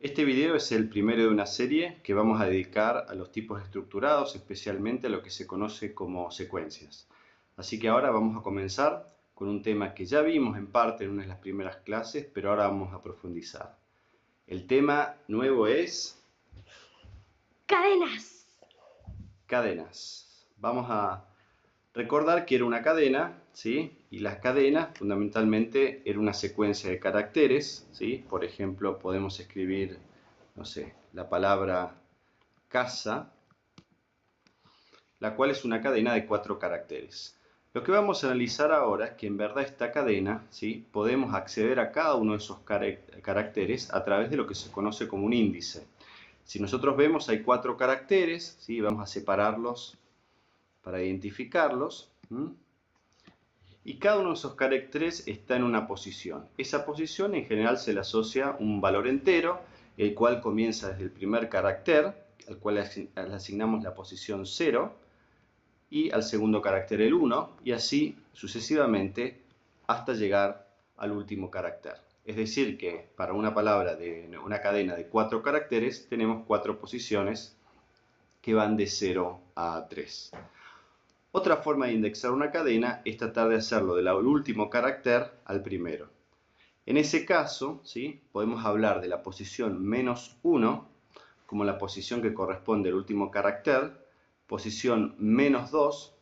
Este video es el primero de una serie que vamos a dedicar a los tipos estructurados, especialmente a lo que se conoce como secuencias. Así que ahora vamos a comenzar con un tema que ya vimos en parte en una de las primeras clases, pero ahora vamos a profundizar. El tema nuevo es Cadenas. cadenas. Vamos a recordar que era una cadena, ¿sí? Y las cadenas fundamentalmente era una secuencia de caracteres, ¿sí? Por ejemplo, podemos escribir, no sé, la palabra casa, la cual es una cadena de 4 caracteres. Lo que vamos a analizar ahora es que en verdad esta cadena, ¿sí? Podemos acceder a cada uno de esos caracteres a través de lo que se conoce como un índice. Si nosotros vemos hay 4 caracteres, ¿sí? Vamos a separarlos para identificarlos. Y cada uno de esos caracteres está en una posición. Esa posición en general se le asocia un valor entero, el cual comienza desde el primer carácter, al cual le asignamos la posición 0, y al segundo carácter el 1, y así sucesivamente hasta llegar al último carácter. Es decir que para una palabra de una cadena de 4 caracteres tenemos 4 posiciones que van de 0 a 3. Otra forma de indexar una cadena es tratar de hacerlo del último carácter al primero. En ese caso, ¿sí? Podemos hablar de la posición -1 como la posición que corresponde al último carácter, posición -2,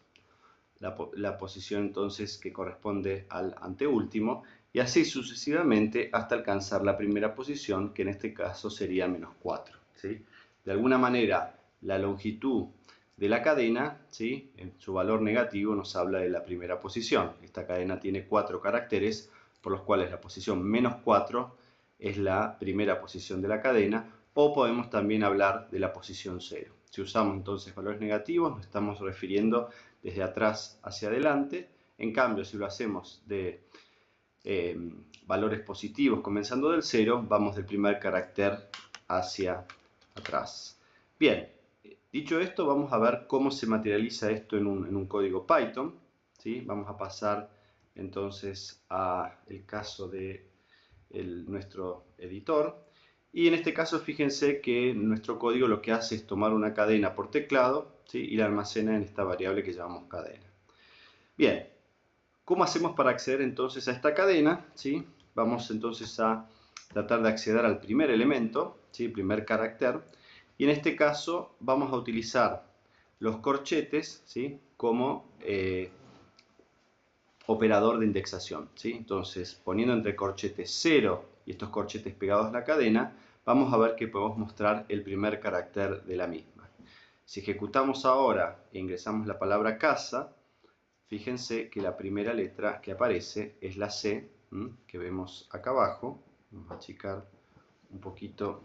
la posición entonces que corresponde al anteúltimo, y así sucesivamente hasta alcanzar la primera posición, que en este caso sería -4. ¿Sí? De alguna manera, la longitud de la cadena, ¿sí? En su valor negativo nos habla de la primera posición. Esta cadena tiene 4 caracteres, por los cuales la posición -4 es la primera posición de la cadena, o podemos también hablar de la posición 0. Si usamos entonces valores negativos, nos estamos refiriendo desde atrás hacia adelante. En cambio, si lo hacemos de valores positivos comenzando del 0, vamos del primer carácter hacia atrás. Bien, dicho esto, vamos a ver cómo se materializa esto en un código Python. ¿Sí? Vamos a pasar entonces al caso de nuestro editor. Y en este caso fíjense que nuestro código lo que hace es tomar una cadena por teclado, ¿sí? Y la almacena en esta variable que llamamos cadena. Bien, ¿cómo hacemos para acceder entonces a esta cadena? ¿Sí? Vamos entonces a tratar de acceder al primer elemento, ¿sí? Primer carácter, y en este caso vamos a utilizar los corchetes, ¿sí? Como operador de indexación, ¿sí? Entonces, poniendo entre corchetes 0 y estos corchetes pegados a la cadena, vamos a ver que podemos mostrar el primer carácter de la misma. Si ejecutamos ahora e ingresamos la palabra casa, fíjense que la primera letra que aparece es la C, que vemos acá abajo. Vamos a achicar un poquito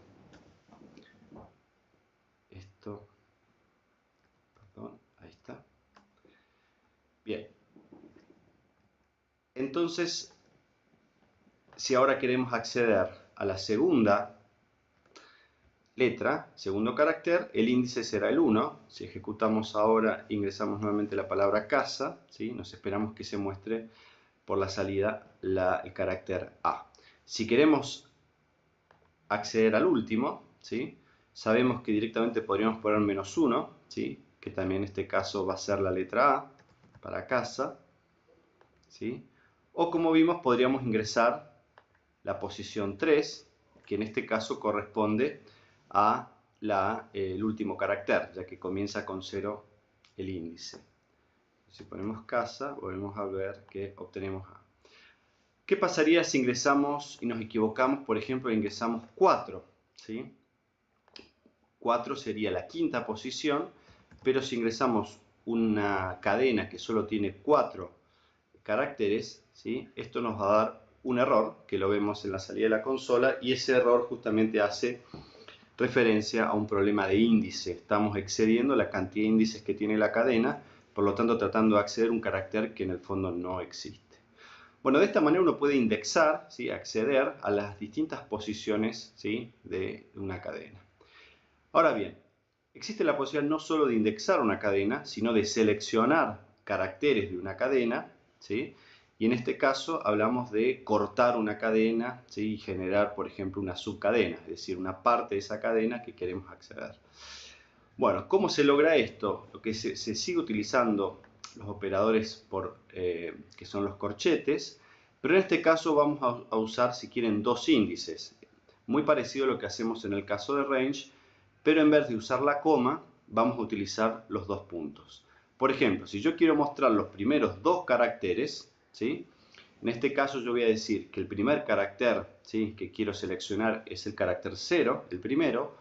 esto. Perdón, ahí está. Bien. Entonces, si ahora queremos acceder a la segunda letra, segundo carácter, el índice será el 1. Si ejecutamos ahora, ingresamos nuevamente la palabra casa, ¿sí? Nos esperamos que se muestre por la salida el carácter A. Si queremos acceder al último, ¿sí? Sabemos que directamente podríamos poner -1, ¿sí? Que también en este caso va a ser la letra A para casa, ¿sí? O como vimos podríamos ingresar la posición 3, que en este caso corresponde a el último carácter, ya que comienza con 0 el índice. Si ponemos casa, volvemos a ver que obtenemos A. ¿Qué pasaría si ingresamos y nos equivocamos? Por ejemplo, ingresamos 4, ¿sí? 4 sería la quinta posición, pero si ingresamos una cadena que solo tiene 4 caracteres, ¿sí? Esto nos va a dar un error, que lo vemos en la salida de la consola, y ese error justamente hace referencia a un problema de índice. Estamos excediendo la cantidad de índices que tiene la cadena, por lo tanto tratando de acceder a un carácter que en el fondo no existe. Bueno, de esta manera uno puede indexar, ¿sí? Acceder a las distintas posiciones, ¿sí? De una cadena. Ahora bien, existe la posibilidad no solo de indexar una cadena, sino de seleccionar caracteres de una cadena, ¿sí? y en este caso hablamos de cortar una cadena, ¿sí? Y generar, por ejemplo, una subcadena, es decir, una parte de esa cadena que queremos acceder. Bueno, ¿cómo se logra esto? Lo que se sigue utilizando los operadores que son los corchetes, pero en este caso vamos a usar, si quieren, dos índices. Muy parecido a lo que hacemos en el caso de range, pero en vez de usar la coma, vamos a utilizar los dos puntos. Por ejemplo, si yo quiero mostrar los primeros dos caracteres, ¿sí? En este caso yo voy a decir que el primer carácter, ¿sí?, que quiero seleccionar es el carácter 0, el primero.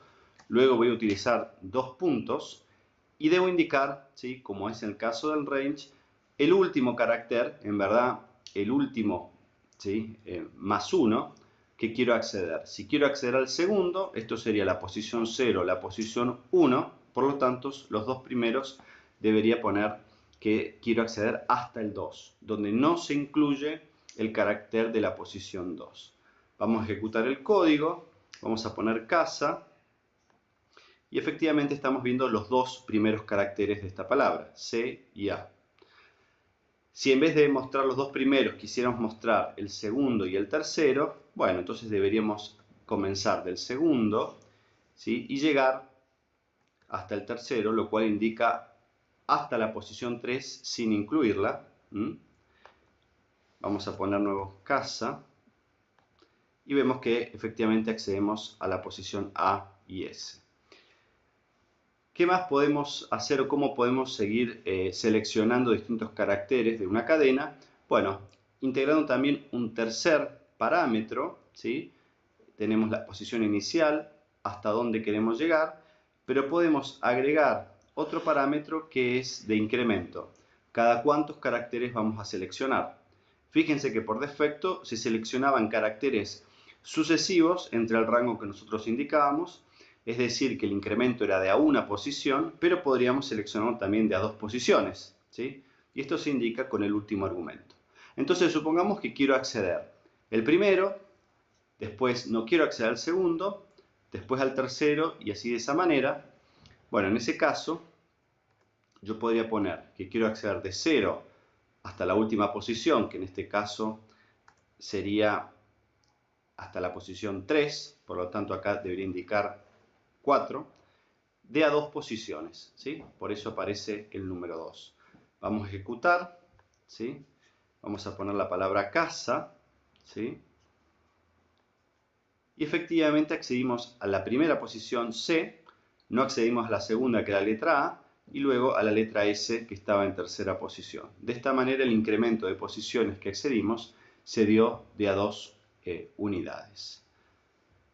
Luego voy a utilizar dos puntos y debo indicar, ¿sí?, como es en el caso del range, el último carácter, en verdad el último, ¿sí?, más 1 que quiero acceder. Si quiero acceder al segundo, esto sería la posición 0, la posición 1, por lo tanto los dos primeros debería poner que quiero acceder hasta el 2, donde no se incluye el carácter de la posición 2. Vamos a ejecutar el código, vamos a poner casa, y efectivamente estamos viendo los dos primeros caracteres de esta palabra, C y A. Si en vez de mostrar los dos primeros quisiéramos mostrar el segundo y el tercero, bueno, entonces deberíamos comenzar del segundo, ¿sí?, y llegar hasta el tercero, lo cual indica hasta la posición 3 sin incluirla. Vamos a poner nuevo casa y vemos que efectivamente accedemos a la posición A y S. ¿Qué más podemos hacer o cómo podemos seguir seleccionando distintos caracteres de una cadena? Bueno, integrando también un tercer parámetro, ¿sí? Tenemos la posición inicial, hasta dónde queremos llegar, pero podemos agregar otro parámetro que es de incremento. Cada cuántos caracteres vamos a seleccionar. Fíjense que por defecto se seleccionaban caracteres sucesivos entre el rango que nosotros indicábamos, es decir, que el incremento era de a una posición, pero podríamos seleccionar también de a dos posiciones, ¿sí? Y esto se indica con el último argumento. Entonces, supongamos que quiero acceder el primero, después no quiero acceder al segundo, después al tercero y así de esa manera. Bueno, en ese caso, yo podría poner que quiero acceder de 0 hasta la última posición, que en este caso sería hasta la posición 3, por lo tanto acá debería indicar 4, de a dos posiciones, ¿sí? Por eso aparece el número 2. Vamos a ejecutar, ¿sí? Vamos a poner la palabra casa, ¿sí? Y efectivamente accedimos a la primera posición C, no accedimos a la segunda, que era la letra A, y luego a la letra S, que estaba en tercera posición. De esta manera el incremento de posiciones que accedimos se dio de a dos unidades.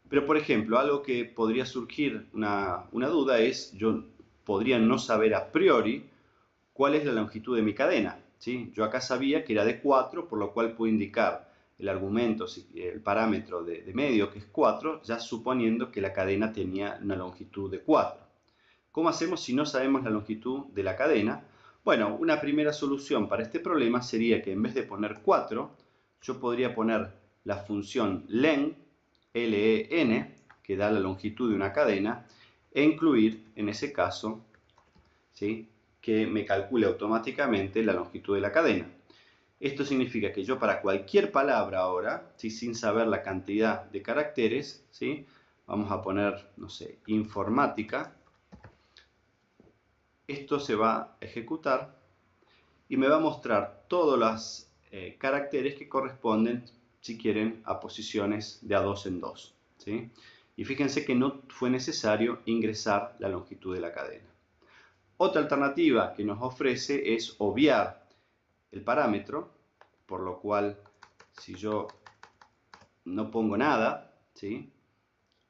Pero, por ejemplo, algo que podría surgir una duda es, yo podría no saber a priori cuál es la longitud de mi cadena, ¿sí? Yo acá sabía que era de 4, por lo cual puedo indicar el argumento, el parámetro de medio, que es 4, ya suponiendo que la cadena tenía una longitud de 4. ¿Cómo hacemos si no sabemos la longitud de la cadena? Bueno, una primera solución para este problema sería que en vez de poner 4, yo podría poner la función len, len, que da la longitud de una cadena, e incluir, en ese caso, ¿sí?, que me calcule automáticamente la longitud de la cadena. Esto significa que yo para cualquier palabra ahora, ¿sí?, sin saber la cantidad de caracteres, ¿sí?, vamos a poner, no sé, informática, esto se va a ejecutar y me va a mostrar todos los caracteres que corresponden, si quieren, a posiciones de a 2 en 2, ¿sí? Y fíjense que no fue necesario ingresar la longitud de la cadena. Otra alternativa que nos ofrece es obviar el parámetro, por lo cual si yo no pongo nada, ¿sí?,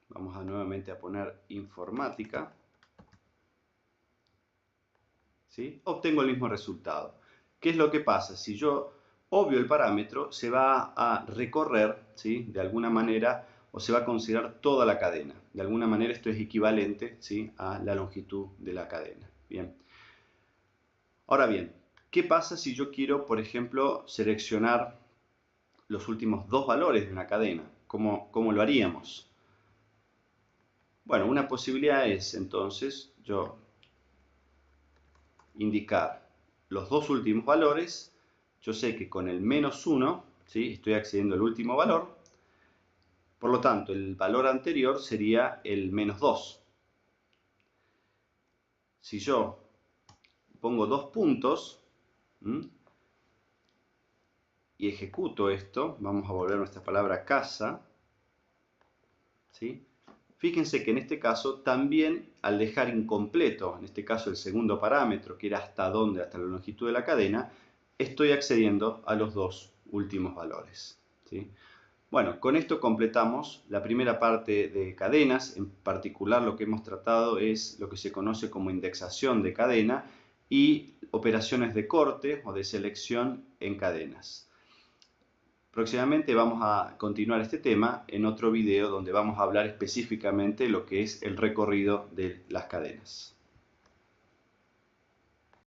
vamos nuevamente a poner informática, ¿sí?, obtengo el mismo resultado. ¿Qué es lo que pasa? Si yo obvio el parámetro, se va a recorrer, ¿sí?, de alguna manera, o se va a considerar toda la cadena. De alguna manera esto es equivalente, ¿sí?, a la longitud de la cadena. Bien. Ahora bien, ¿qué pasa si yo quiero, por ejemplo, seleccionar los últimos dos valores de una cadena? ¿Cómo lo haríamos? Bueno, una posibilidad es entonces yo indicar los dos últimos valores, yo sé que con el -1, ¿sí? Estoy accediendo al último valor. Por lo tanto, el valor anterior sería el -2. Si yo pongo 2 puntos, ¿m?, y ejecuto esto, vamos a volver a nuestra palabra casa, ¿sí? Fíjense que en este caso también, al dejar incompleto, en este caso el segundo parámetro, que era hasta dónde, hasta la longitud de la cadena, estoy accediendo a los dos últimos valores, ¿sí? Bueno, con esto completamos la primera parte de cadenas. En particular lo que hemos tratado es lo que se conoce como indexación de cadena y operaciones de corte o de selección en cadenas. Próximamente vamos a continuar este tema en otro video donde vamos a hablar específicamente de lo que es el recorrido de las cadenas.